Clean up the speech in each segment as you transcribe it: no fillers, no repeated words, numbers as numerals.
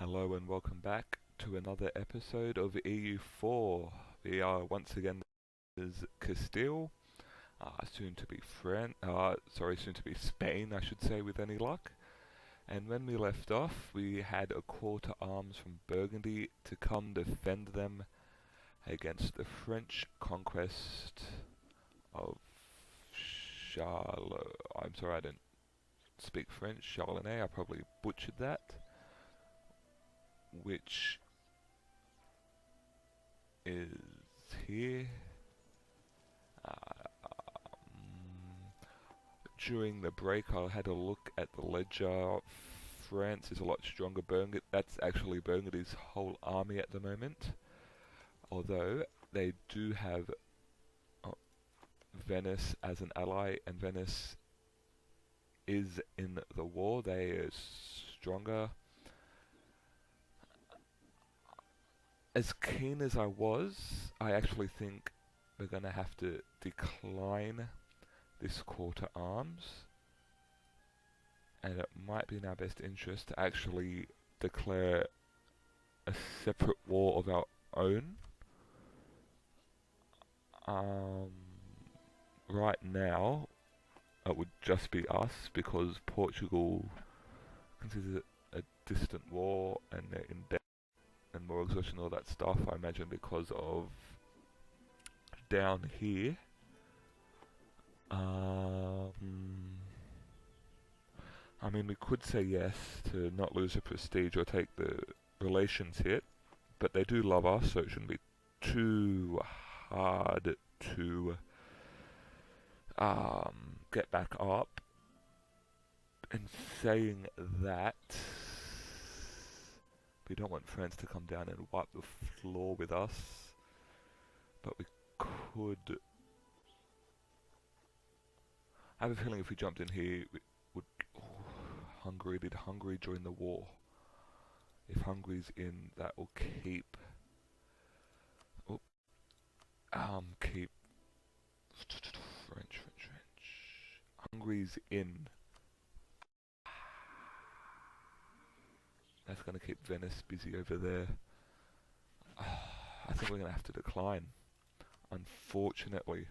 Hello and welcome back to another episode of EU4. We are once again is Castile, soon to be soon to be Spain, I should say, with any luck. And when we left off, we had a call to arms from Burgundy to come defend them against the French conquest of Charlotte. I'm sorry, I don't speak French. Charlemagne. I probably butchered that. Which is here. During the break, I had a look at the ledger. France is a lot stronger. That's actually Burgundy's whole army at the moment. Although they do have Venice as an ally, and Venice is in the war. They are stronger. As keen as I was, I actually think we're going to have to decline this call to arms, and it might be in our best interest to actually declare a separate war of our own. Right now, it would just be us because Portugal considers it a distant war and they're in debt and more exhaustion, all that stuff. I imagine because of down here. I mean, we could say yes to not lose the prestige or take the relations hit, but they do love us, so it shouldn't be too hard to get back up. And saying that, we don't want France to come down and wipe the floor with us, but we could. I have a feeling if we jumped in here, we would. Hungary, did Hungary join the war? If Hungary's in, that will keep. Keep French. Hungary's in. That's going to keep Venice busy over there. I think we're going to have to decline. Unfortunately,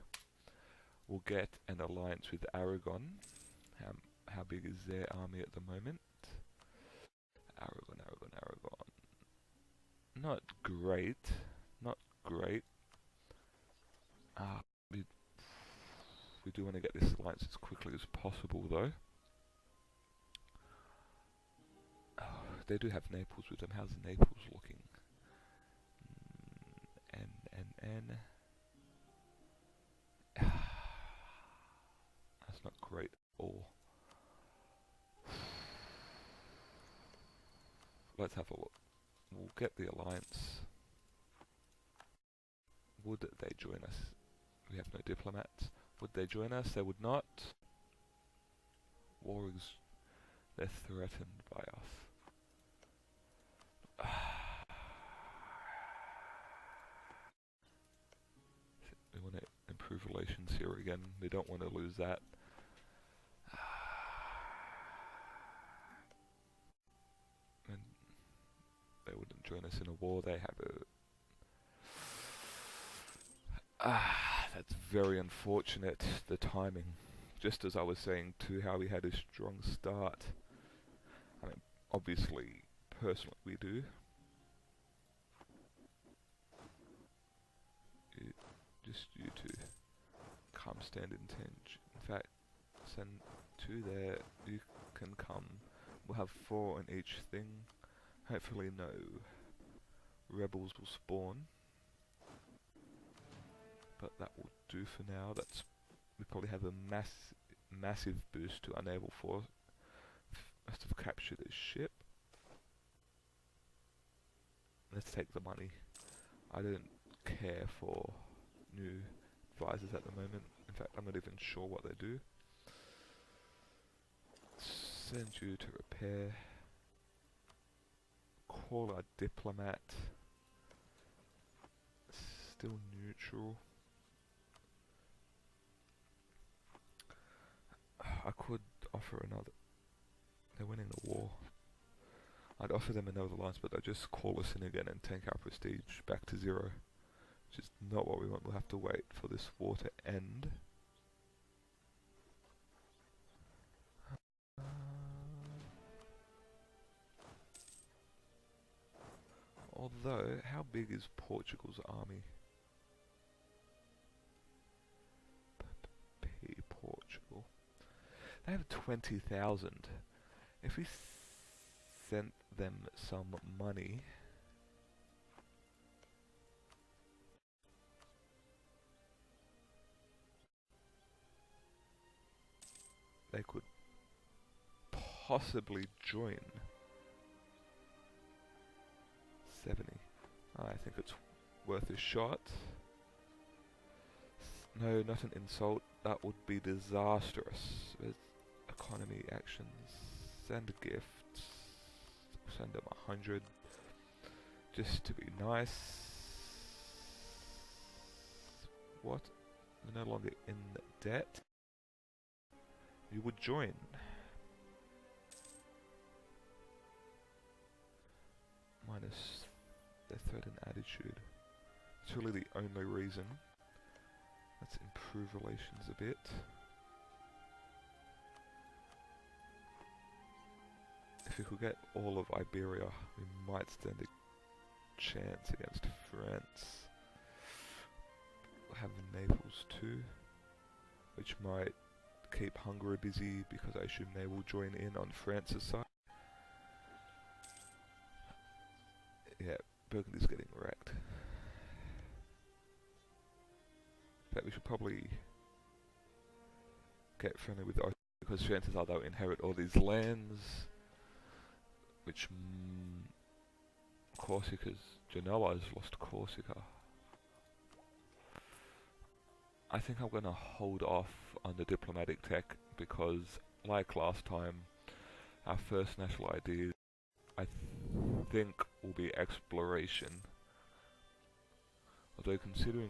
we'll get an alliance with Aragon. How big is their army at the moment? Aragon. Not great. We do want to get this alliance as quickly as possible, though. They do have Naples with them. How's Naples looking? N. That's not great at all. Let's have a look. We'll get the alliance. Would they join us? We have no diplomats. Would they join us? They would not. War is... They're threatened by us. We want to improve relations here again. We don't want to lose that. And they wouldn't join us in a war. They have a... that's very unfortunate, the timing. Just as I was saying too, how we had a strong start. I mean, obviously, personally we do. Just you two come stand in tension. In fact, send two there. You can come. We'll have 4 on each thing. Hopefully no rebels will spawn. But that will do for now. We probably have a massive boost to our naval force. Must have captured a ship. Let's take the money. I don't care for new advisors at the moment. In fact, I'm not even sure what they do. Send you to repair. Call our diplomat. Still neutral. I could offer another. They're winning the war. I'd offer them another alliance, but they'll just call us in again and tank our prestige back to 0. Which is not what we want. We'll have to wait for this war to end. Although, how big is Portugal's army? Portugal. They have 20,000. If we sent them some money, they could possibly join. 70. I think it's worth a shot. No, not an insult. That would be disastrous. With economy actions. Send gifts. Send them 100. Just to be nice. What? They're no longer in debt. You would join. Minus their threatened attitude. It's really the only reason. Let's improve relations a bit. If we could get all of Iberia, we might stand a chance against France. We'll have Naples too, which might keep Hungary busy because I assume they will join in on France's side. Yeah, Burgundy's getting wrecked. But we should probably get friendly with Ottawa because chances are they'll inherit all these lands, which Genoa has lost Corsica. I think I'm going to hold off on the diplomatic tech because, like last time, our first national idea, I think, will be exploration. Although considering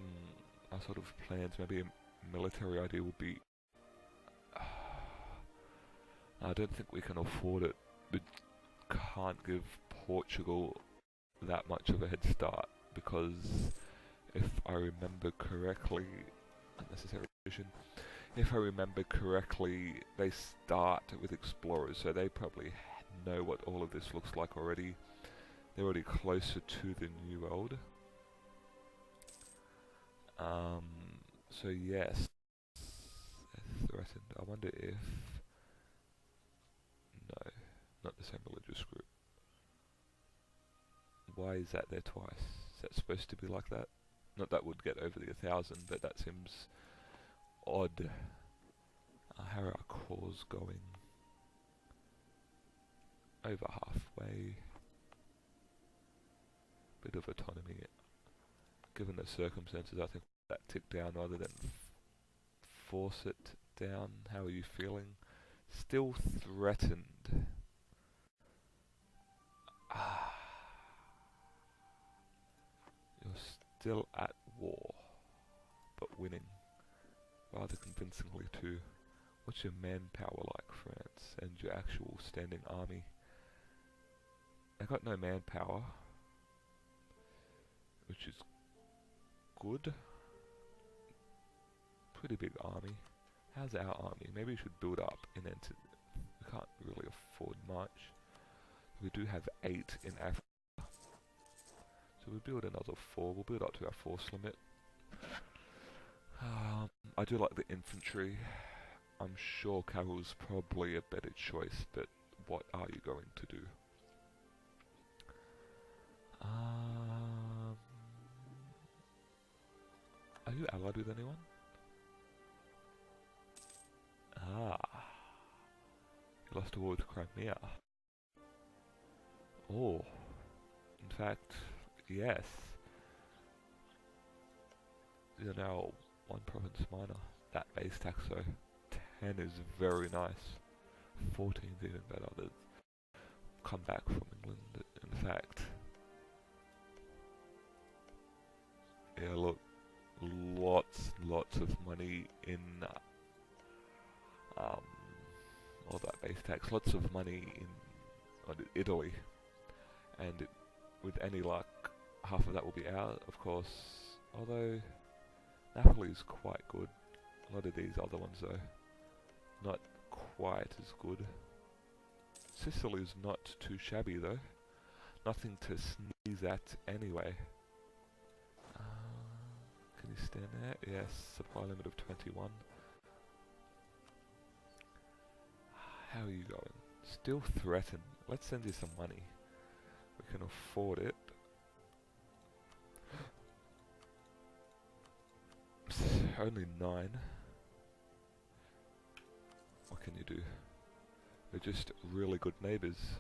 our sort of plans, maybe a military idea would be... I don't think we can afford it. We can't give Portugal that much of a head start because, if I remember correctly, unnecessary vision. If I remember correctly, they start with explorers, so they probably know what all of this looks like already. They're already closer to the New World. So yes, threatened. I wonder if... No, not the same religious group. Why is that there twice? Is that supposed to be like that? Not that would get over the 1,000, but that seems odd. How are our cores going? Over halfway. Bit of autonomy. Given the circumstances, I think that tick down rather than force it down. How are you feeling? Still threatened. You're still at war, but winning rather convincingly too. What's your manpower like, France, and your actual standing army? They got no manpower, which is good. Pretty big army. How's our army? Maybe we should build up in we can't really afford much. We do have 8 in Africa. So we'll build another 4. We'll build up to our force limit. I do like the infantry. I'm sure cavalry's probably a better choice, but what are you going to do? Are you allied with anyone? You lost a war with Crimea. Oh, in fact, yes. You're now 1 province minor. That base tax though, 10 is very nice. 14 is even better. They've come back from England, in fact. Yeah, look, lots of money in all that base tax. Lots of money in Italy. and with any luck, half of that will be out, of course. Although Napoli is quite good. A lot of these other ones, though, not quite as good. Sicily's not too shabby, though. Nothing to sneeze at anyway. Can you stand there? Yes, supply limit of 21. How are you going? Still threatened. Let's send you some money. We can afford it. Only 9. What can you do? They're just really good neighbours.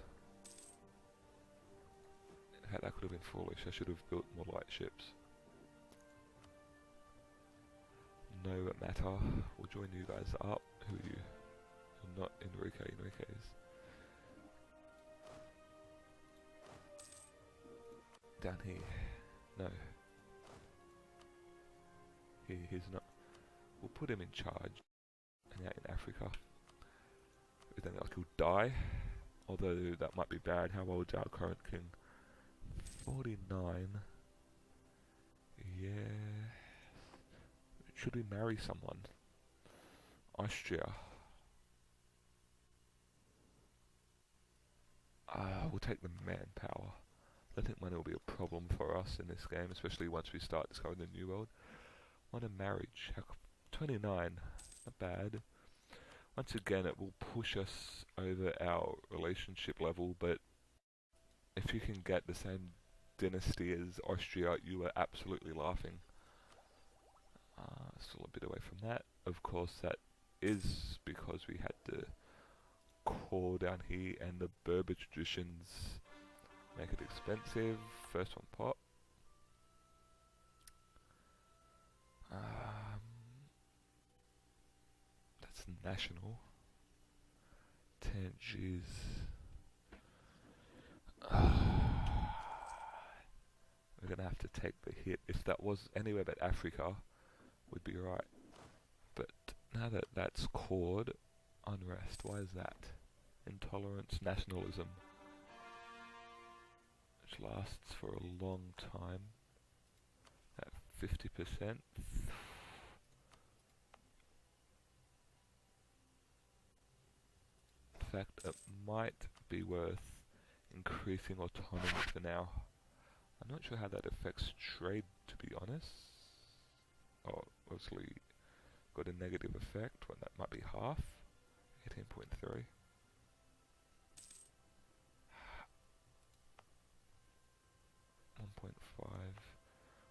That could have been foolish. I should have built more light ships. No matter. We'll join you guys up. Who are you? You're not Enrique. Enrique's. Down here. No. He's not. We'll put him in charge. And out in Africa. We don't think he'll die. Although that might be bad. How old's our current king? 49. Yeah. Should we marry someone? Austria. We'll take the manpower. I think money will be a problem for us in this game, especially once we start discovering the New World. What a marriage. 29. Not bad. Once again, it will push us over our relationship level, but if you can get the same dynasty as Austria, you are absolutely laughing. Still a bit away from that. Of course, that is because we had the core down here and the Berber traditions make it expensive. First one pop. That's national. 10 G's. We're gonna have to take the hit. If that was anywhere but Africa, would be right. But now that that's cored, unrest. Why is that? Intolerance, nationalism, which lasts for a long time. At 50%. In fact, it might be worth increasing autonomy for now. I'm not sure how that affects trade, to be honest. Oh, obviously got a negative effect. Well, that might be half. 18.3.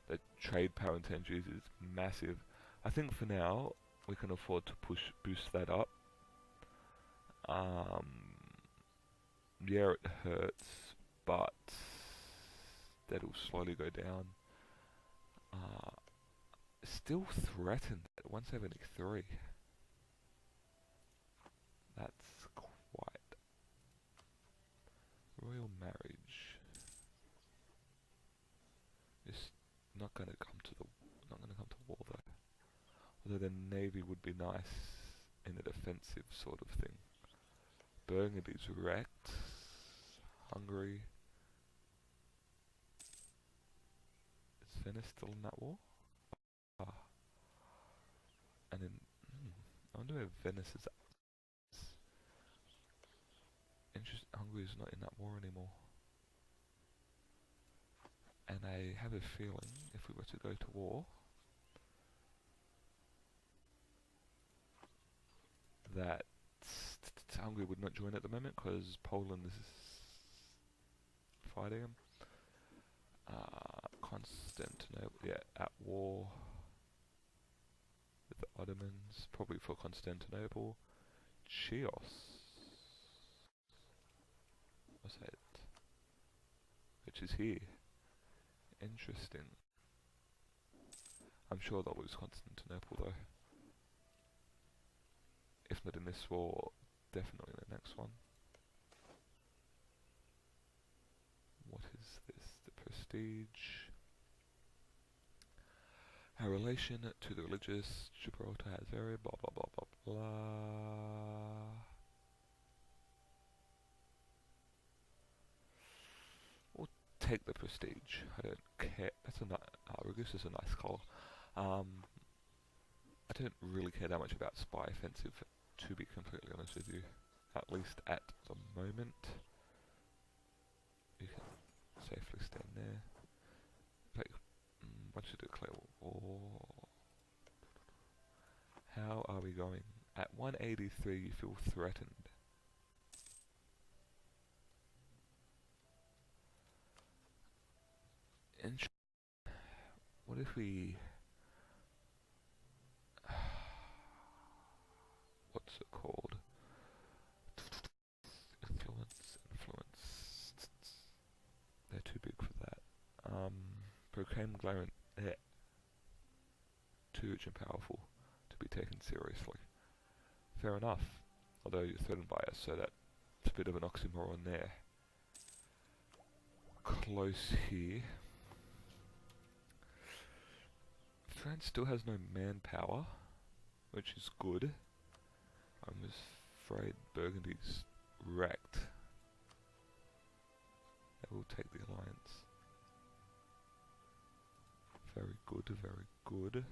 The trade power in 10 Gs is massive. I think for now we can afford to boost that up. Yeah, it hurts, but that'll slowly go down. Still threatened at 173. That's quite. Royal marriage. It's not gonna come to war though. Although the navy would be nice in a defensive sort of thing. Burgundy's wrecked. Hungary. Is Venice still in that war? And then, I wonder where Venice is at. Hungary's not in that war anymore. And I have a feeling if we were to go to war, that Hungary would not join at the moment because Poland is fighting him. Constantinople, yeah, at war with the Ottomans, probably for Constantinople. Chios, what's that? Which is here. Interesting. I'm sure they'll lose Constantinople though. If not in this war, definitely in the next one. What is this? The prestige. Our relation to the religious Gibraltar has very blah blah blah blah blah. We'll take the prestige. I don't care. That's a Regus is a nice colour. I don't really care that much about spy offensive, to be completely honest with you. At least at the moment. You can safely stand there. Take bunch of declare war. How are we going? At 183 you feel threatened. What if we... what's it called? Influence. They're too big for that. Proclaim Glaring too rich and powerful to be taken seriously. Fair enough. Although you're threatened by us, so that's a bit of an oxymoron there. Close here. France still has no manpower, which is good. I'm afraid Burgundy's wrecked. They will take the alliance. Very good, very good.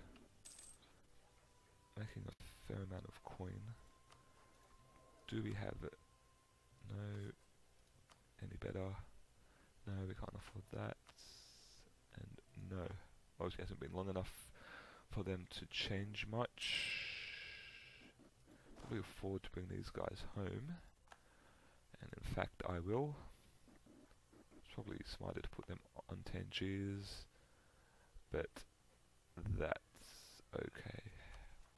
Making a fair amount of coin. Do we have it? No. Any better? No, we can't afford that. And no. Obviously hasn't been long enough for them to change much. Probably afford to bring these guys home. And in fact I will. It's probably smarter to put them on Tangiers. But that's okay.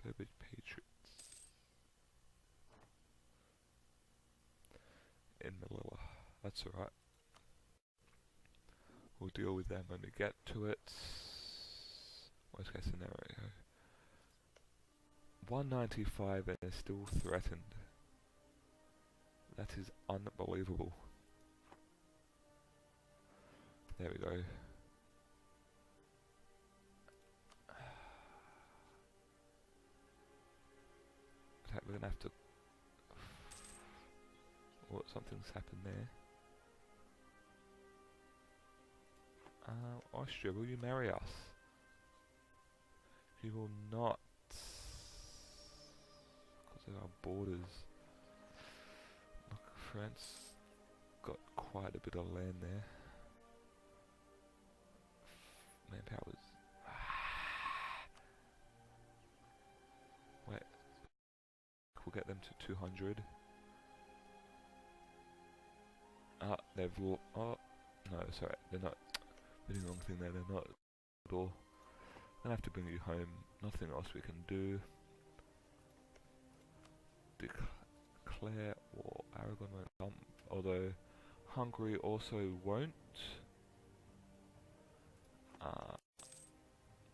Perdu Patriots. In Melilla. That's alright. We'll deal with them when we get to it. Worst case scenario. 195 and they're still threatened. That is unbelievable. There we go. Okay, we're gonna have to... oh, something's happened there. Austria, will you marry us? You will not. Because of our borders. Look, France got quite a bit of land there. Manpower's... wait. We'll get them to 200. They've... oh, no, sorry, they're not... doing the wrong thing there, they're not at all. Gonna have to bring you home, nothing else we can do. Declare war, Aragon won't come, although Hungary also won't.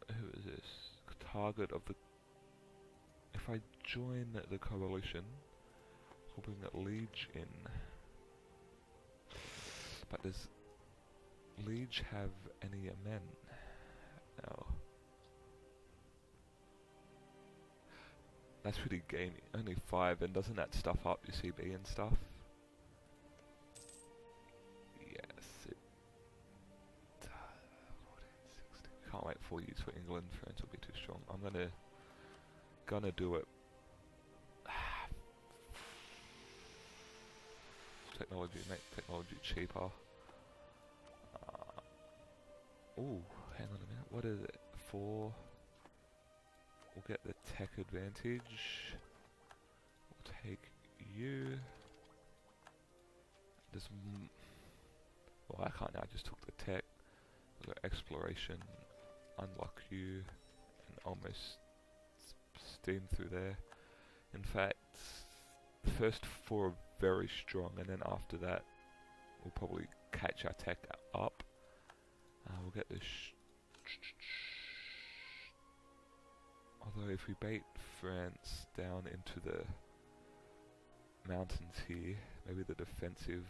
Who is this? Target of the... if I join the coalition, we'll bring that Liege in. But does Liege have any men? No. That's pretty gamey. Only 5, and doesn't that stuff up your CB and stuff? Yes, it does. Can't wait 4 years for England. France will be too strong. I'm gonna do it. Technology, make technology cheaper. Oh, hang on a minute. What is it? 4. We'll get the tech advantage. We'll take you. There's well, I can't now. I just took the tech. We've got exploration. Unlock you, and almost steam through there. In fact, the first 4 are very strong, and then after that, we'll probably catch our tech up. We'll get this. Although if we bait France down into the mountains here, maybe the defensive.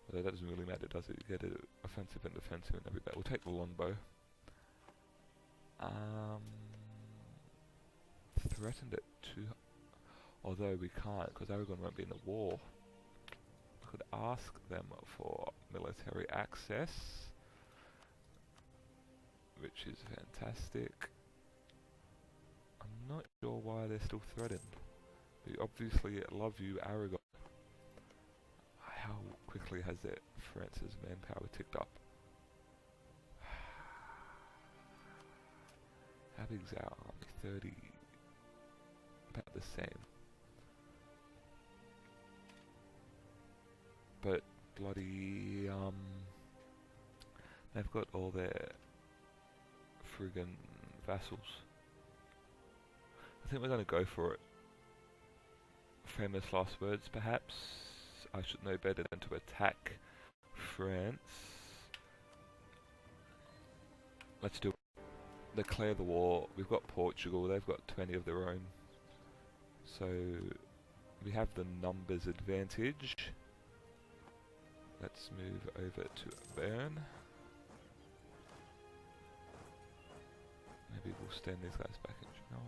Although that doesn't really matter, does it? You get it offensive and defensive in every battle. We'll take the longbow. Threatened it to. Although we can't, because Aragon won't be in the war. I could ask them for military military access, which is fantastic. I'm not sure why they're still threatened. We obviously love you, Aragon. How quickly has that France's manpower ticked up? How big's our army? 30. About the same. But bloody they've got all their friggin' vassals. I think we're gonna go for it. Famous last words, perhaps. I should know better than to attack France. Let's do it. Declare the war. We've got Portugal, they've got 20 of their own. So we have the numbers advantage. Let's move over to Bern. Maybe we'll stand these guys back in Genoa.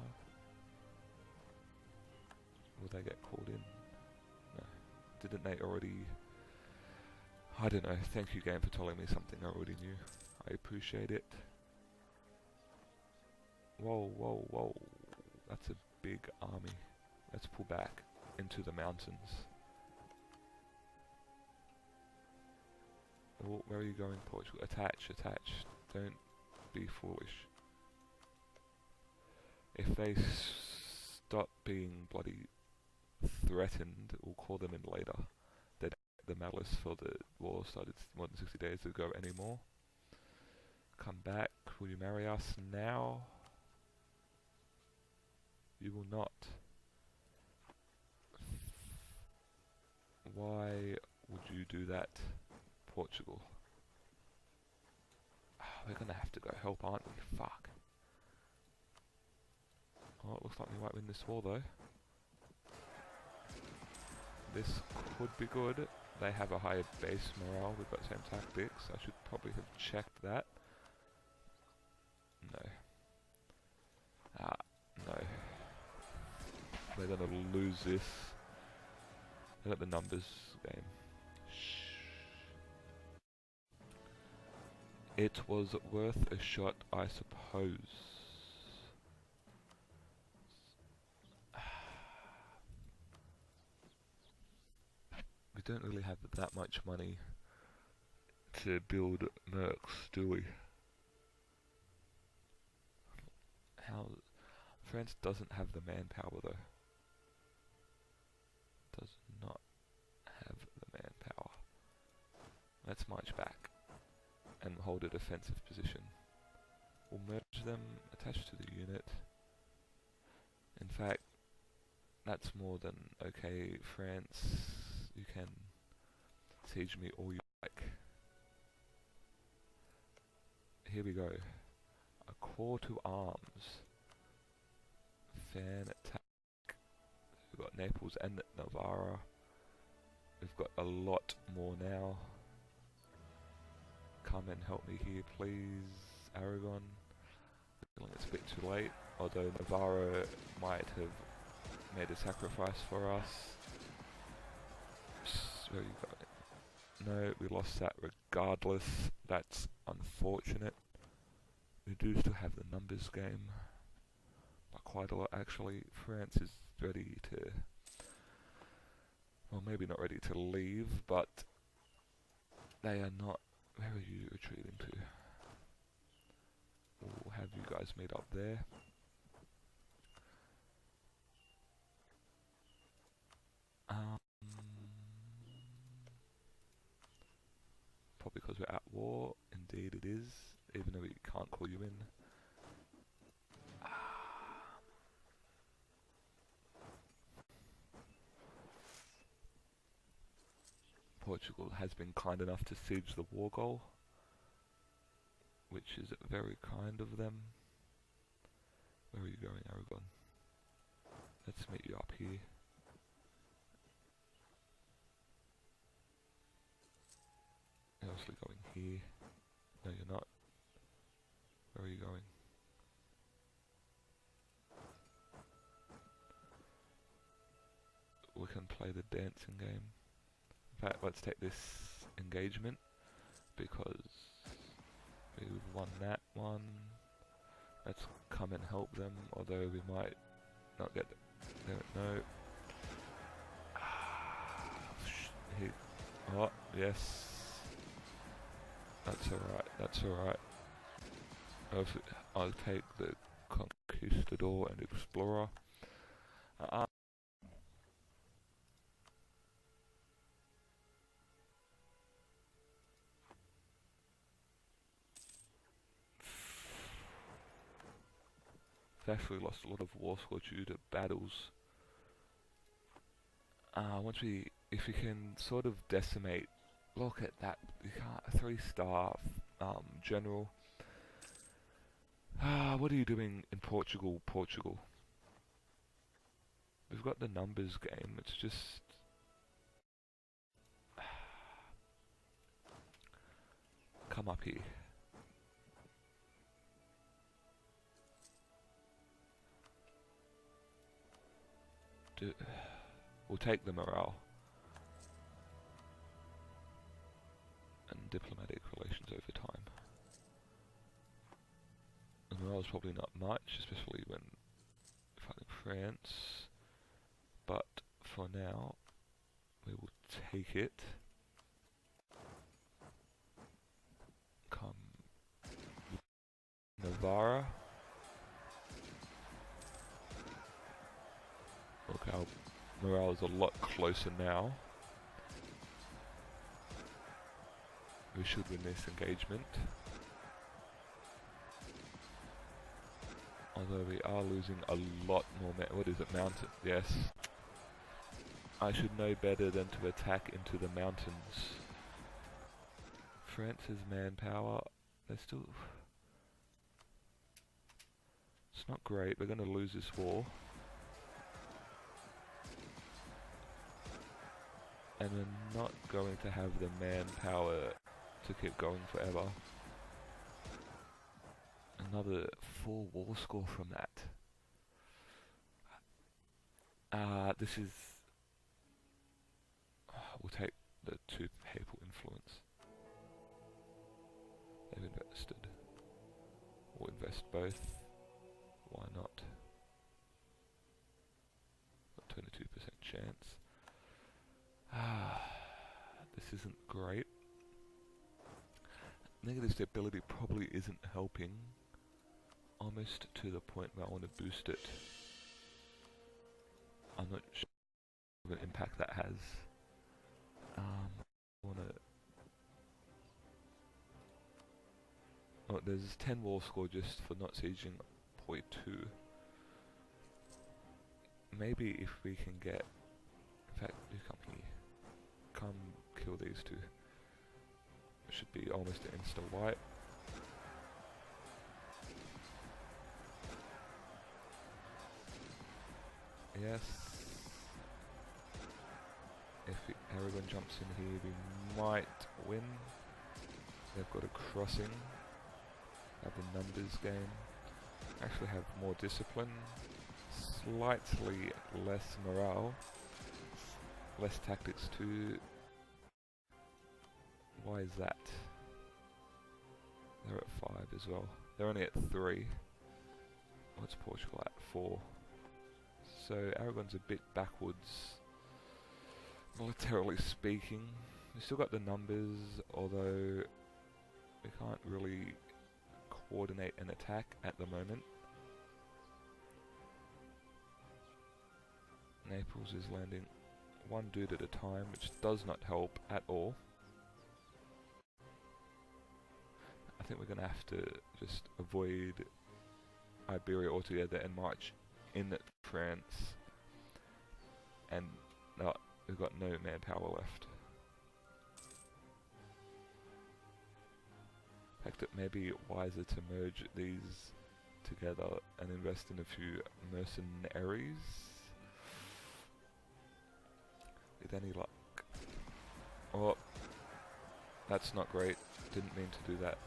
Will they get called in? No. Didn't they already... I don't know. Thank you, game, for telling me something I already knew. I appreciate it. Whoa, whoa, whoa. That's a big army. Let's pull back into the mountains. Oh, where are you going, Portugal? Attach, attach. Don't be foolish. If they stop being bloody threatened, we'll call them in later. They don't have the malice for the war started more than 60 days ago anymore. Come back. Will you marry us now? You will not. Why would you do that, Portugal? We're gonna have to go help, aren't we? Fuck. Oh, it looks like we might win this war though. This could be good. They have a higher base morale. We've got the same tactics. I should probably have checked that. No. No. We're gonna lose this. I got the numbers game. Shh. It was worth a shot, I suppose. We don't really have that much money to build mercs, do we? How... France doesn't have the manpower though. Does not have the manpower. Let's march back and hold a defensive position. We'll merge them, attach to the unit. In fact, that's more than okay, France. You can siege me all you like. Here we go. A call to arms. Fan attack. We've got Naples and Navarra. We've got a lot more now. Come and help me here, please, Aragon. I feel like it's a bit too late, although Navarra might have made a sacrifice for us. There you go. No, we lost that regardless. That's unfortunate. We do still have the numbers game. But quite a lot actually. France is ready to... Well, maybe not ready to leave, but they are not... Where are you retreating to? We'll have you guys meet up there. Probably because we're at war. Indeed it is, even though we can't call you in. Portugal has been kind enough to siege the war goal, which is very kind of them. Where are you going, Aragon? Let's meet you up here. You're obviously going here. No, you're not. Where are you going? We can play the dancing game. In fact, let's take this engagement. because we've won that one. Let's come and help them, although we might not get no. Oh, yes. That's alright, that's alright. I'll take the Conquistador and Explorer. We've actually lost a lot of war score due to battles. If we can sort of decimate, look at that, you can't, 3-star general. What are you doing in Portugal? We've got the numbers game, it's just... Come up here. We'll take the morale. And diplomatic relations over time. The morale is probably not much, especially when fighting France. But for now, we will take it. Come, Navarra. Look, our morale is a lot closer now. We should win this engagement. Although we are losing a lot more what is it, mountain? Yes. I should know better than to attack into the mountains. France's manpower, they're still... It's not great, we're going to lose this war. And we're not going to have the manpower to keep going forever. Another 4 war score from that. This is... we'll take the 2 papal influence. They've invested. We'll invest both. Why not? 22% chance. This isn't great. Negative stability probably isn't helping. Almost to the point where I want to boost it. I'm not sure what impact that has. I want to... Oh, there's 10 war score just for not sieging point 2. Maybe if we can get... In fact, you come here. Come kill these 2. It should be almost an insta-wipe. Yes. If Aragon jumps in here, we might win. They've got a crossing. Have the numbers game. Actually have more discipline. Slightly less morale. Less tactics too. Why is that? They're at 5 as well. They're only at 3. What's Portugal at? 4. So Aragon's a bit backwards, militarily speaking. We still got the numbers, although we can't really coordinate an attack at the moment. Naples is landing 1 dude at a time, which does not help at all. I think we're going to have to just avoid Iberia altogether and march in France. And we've got no manpower left. In fact, it may be wiser to merge these together and invest in a few mercenaries. With any luck. Oh, that's not great. Didn't mean to do that.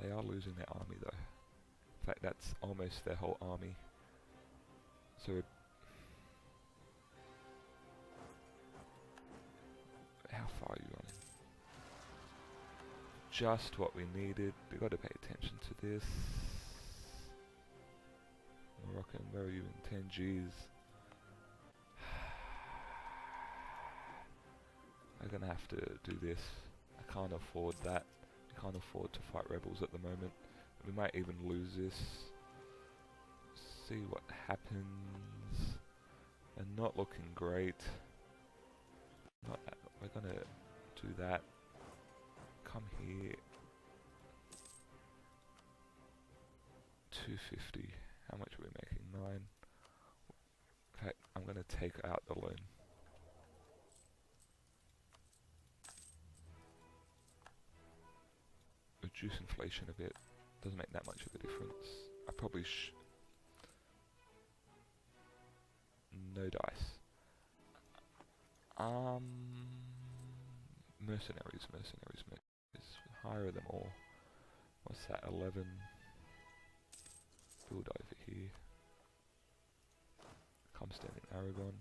They are losing their army though. In fact, that's almost their whole army. So far are you running? Just what we needed. We got to pay attention to this. Moroccan, where are you in 10 Gs? I'm gonna have to do this. I can't afford that. I can't afford to fight rebels at the moment. We might even lose this. See what happens. And not looking great. We're gonna do that. Come here. 250. How much are we making? 9. Okay, I'm gonna take out the loan. Reduce inflation a bit. Doesn't make that much of a difference. I probably no dice. Mercenaries. Hire them all. What's that? 11. Build over here. Come stand in Aragon.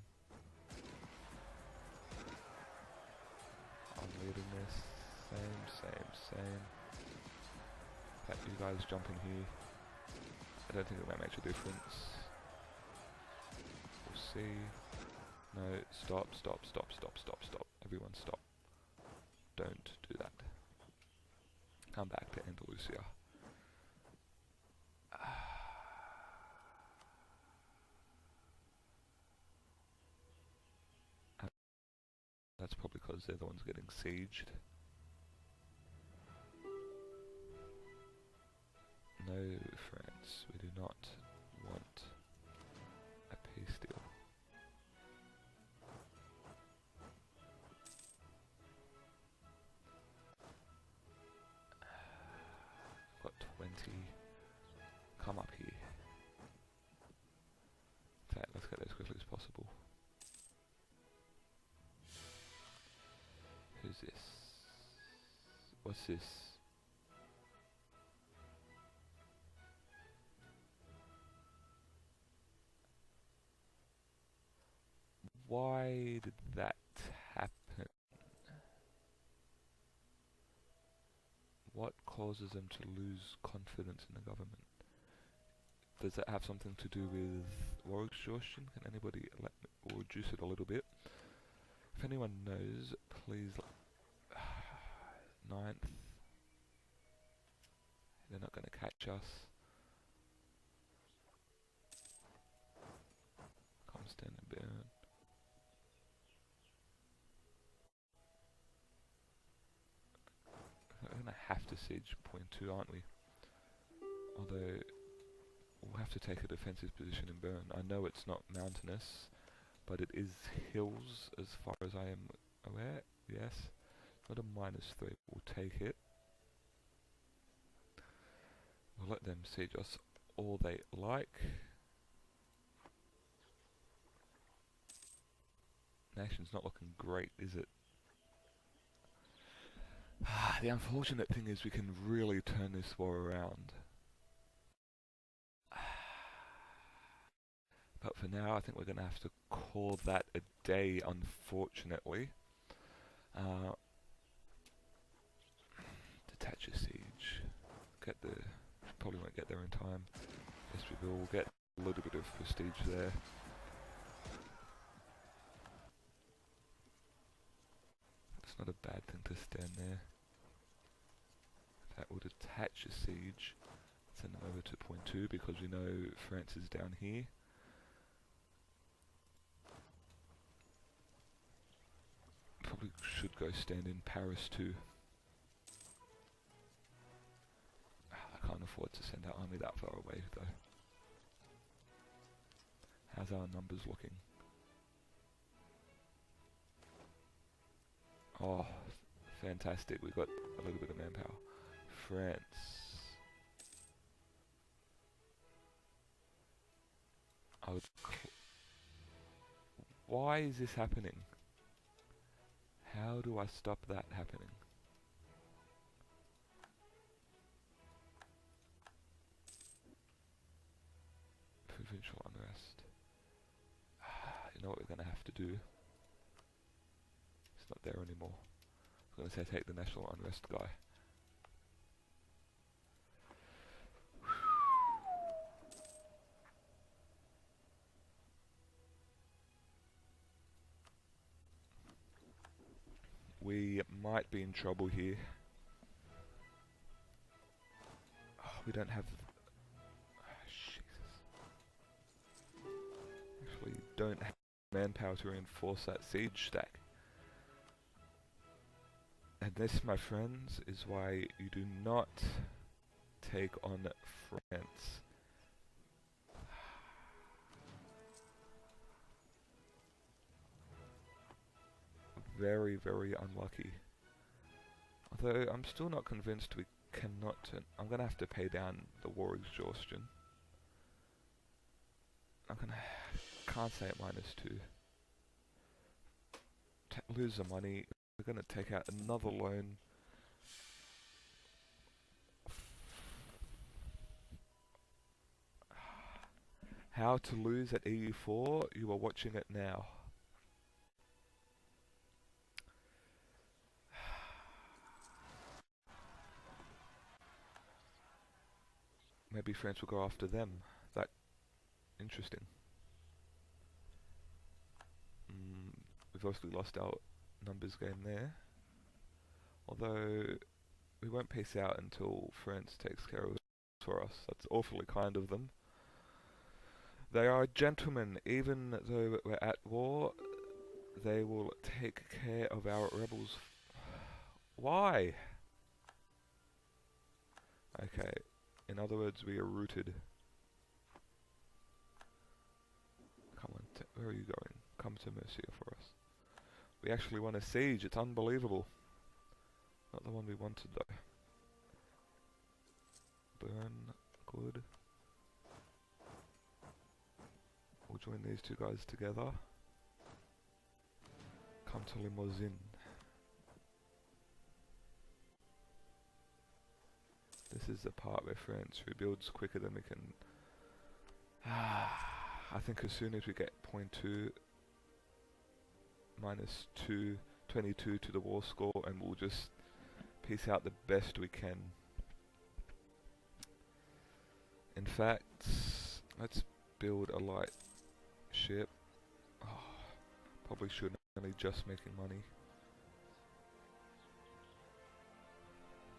I'm leading this. Same. Okay, you guys jump in here. I don't think it might make a difference. We'll see. No, stop. Everyone stop. Don't do that. Come back to Andalusia. That's probably because they're the ones getting sieged. No, France, we do not want a peace deal. Got 20. Come up here. Okay, let's get there as quickly as possible. Who's this? What's this? Why did that happen? What causes them to lose confidence in the government? Does that have something to do with war exhaustion? Can anybody let me, or reduce it a little bit? If anyone knows, please. 9th. They're not going to catch us. Come stand and burn. We're going to have to siege point 2, aren't we? Although we'll have to take a defensive position in Bern. I know it's not mountainous, but it is hills as far as I am aware. Yes, not a -3. We'll take it. We'll let them siege us all they like. Nation's not looking great, is it? The unfortunate thing is we can really turn this war around. But for now, I think we're going to have to call that a day, unfortunately. Detach a siege. Probably won't get there in time. Yes, we will. We'll get a little bit of prestige there. It's not a bad thing to stand there. That will detach a siege. Send them over to point 2 because we know France is down here. Probably should go stand in Paris too. I can't afford to send our army that far away though. How's our numbers looking? Oh, fantastic. We've got a little bit of manpower. France. Why is this happening? How do I stop that happening? Provincial unrest. You know what we're going to have to do? It's not there anymore. I'm gonna say take the national unrest guy. We might be in trouble here. Oh, we don't have... Jesus. Actually, don't have manpower to reinforce that siege stack. And this, my friends, is why you do not take on France. Very, very unlucky. Although I'm still not convinced we cannot turn. I'm gonna have to pay down the war exhaustion. Can't say it -2. Lose the money. We're gonna take out another loan. How to lose at EU4? You are watching it now. Maybe France will go after them. That interesting. We've obviously lost our numbers game there. Although we won't peace out until France takes care of it for us. That's awfully kind of them. They are gentlemen. Even though we're at war, they will take care of our rebels. Why? Okay. In other words, we are rooted. Come on, where are you going? Come to Mercia for us. We actually won a siege. It's unbelievable. Not the one we wanted though. Burn, good. We'll join these two guys together. Come to Limousin. This is the part where France rebuilds quicker than we can. I think as soon as we get 0.2 -2, 22 to the war score, and we'll just piece out the best we can. In fact, let's build a light ship. Oh, probably shouldn't, only just making money.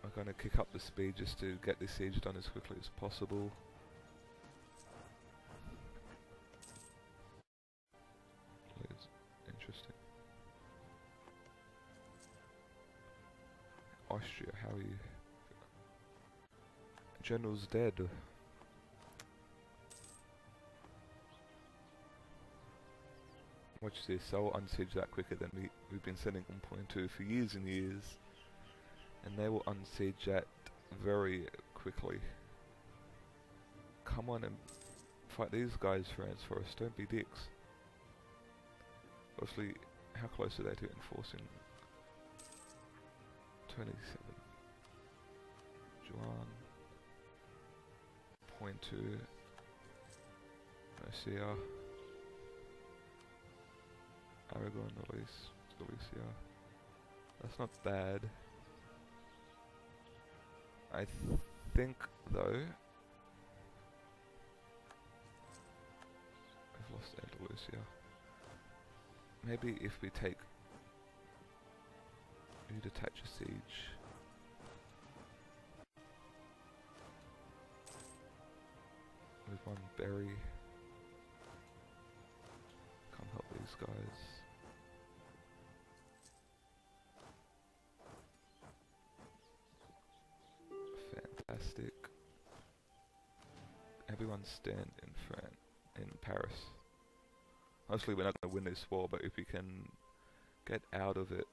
I'm gonna kick up the speed just to get this siege done as quickly as possible. Interesting. Austria, how are you? General's dead. Watch this, I'll unsiege that quicker than we've been sending on 0.2 for years and years. And they will unsiege that very quickly. Come on and fight these guys, France, for us. Don't be dicks. Obviously, how close are they to enforcing? 27. Juan. 0.2. Mercia. Aragon, Galicia. That's not bad. I think, though, I've lost Andalusia. Maybe if we take, you detach a siege. With one berry. Come help these guys. Fantastic. Everyone stand in Paris. Obviously we're not going to win this war, but if we can get out of it,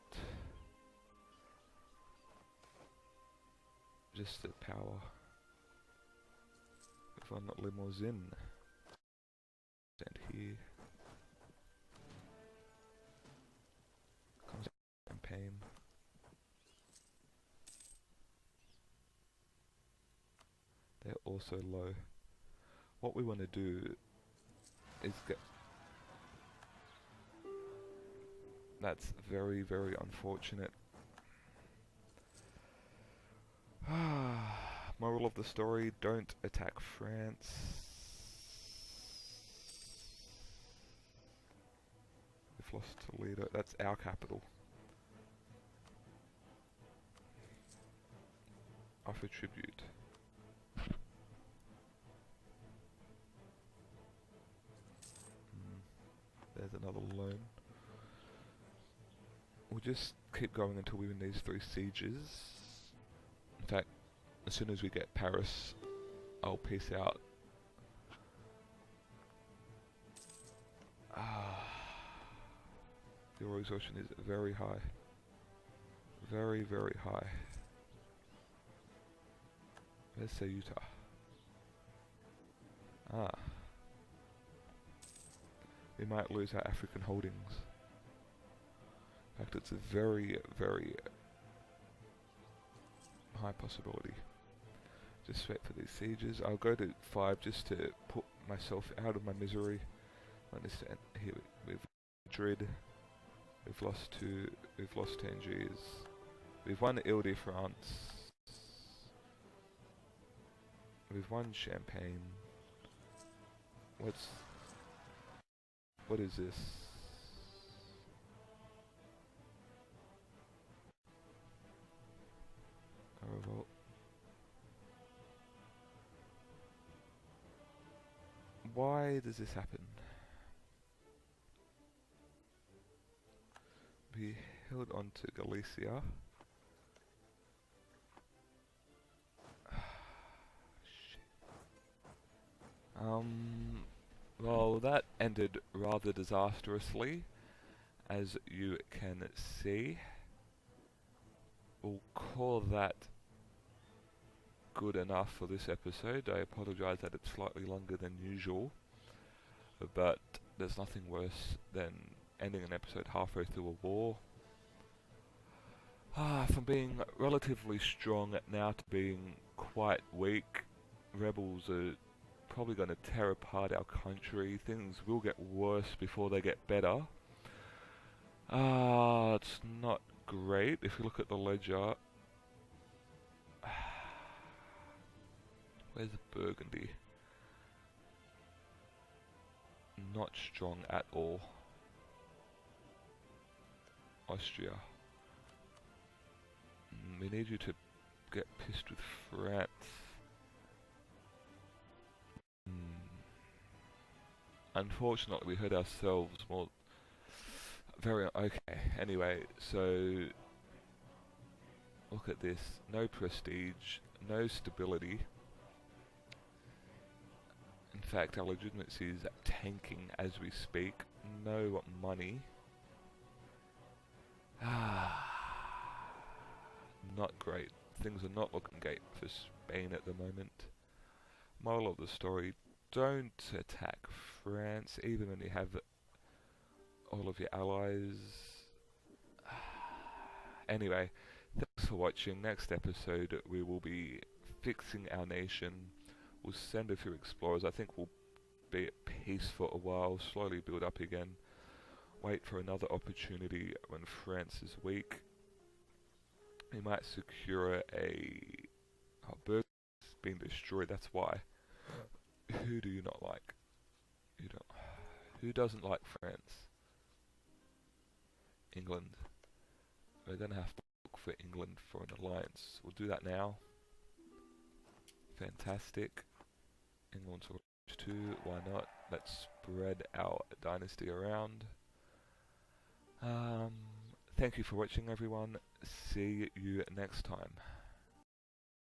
just the power. Everyone not Limousin. Stand here. Comes campaign. They're also low. What we want to do is get... That's very, very unfortunate. Moral of the story, don't attack France. We've lost Toledo, that's our capital. Offer tribute. There's another loan. We'll just keep going until we win these 3 sieges. In fact, as soon as we get Paris, I'll peace out. Your exhaustion is very high. Very, very high. Let's say Utah. We might lose our African holdings. In fact, it's a very, very high possibility. Just wait for these sieges. I'll go to 5 just to put myself out of my misery. Understand here with Madrid. We've lost 2. We've lost Tangiers. We've won Ile-de-France. We've won Champagne. What is this? A revolt. Why does this happen? We held on to Galicia. Well, that ended rather disastrously, as you can see. We'll call that good enough for this episode. I apologise that it's slightly longer than usual, but there's nothing worse than ending an episode halfway through a war. From being relatively strong now to being quite weak, rebels are probably going to tear apart our country. Things will get worse before they get better. It's not great. If you look at the ledger, where's Burgundy? Not strong at all. Austria. We need you to get pissed with France. Unfortunately, we hurt ourselves more. Okay. Anyway, so look at this. No prestige, no stability. In fact, our legitimacy is tanking as we speak. No money. Not great. Things are not looking great for Spain at the moment. Moral of the story, don't attack France, even when you have all of your allies. Anyway, thanks for watching. Next episode, we will be fixing our nation. We'll send a few explorers. I think we'll be at peace for a while, slowly build up again. Wait for another opportunity when France is weak. We might secure a... Burgundy's being destroyed, that's why. Who do you not like? Who doesn't like France? England. We're going to have to look for England for an alliance. We'll do that now. Fantastic. England's too, why not? Let's spread our dynasty around. Thank you for watching, everyone. See you next time.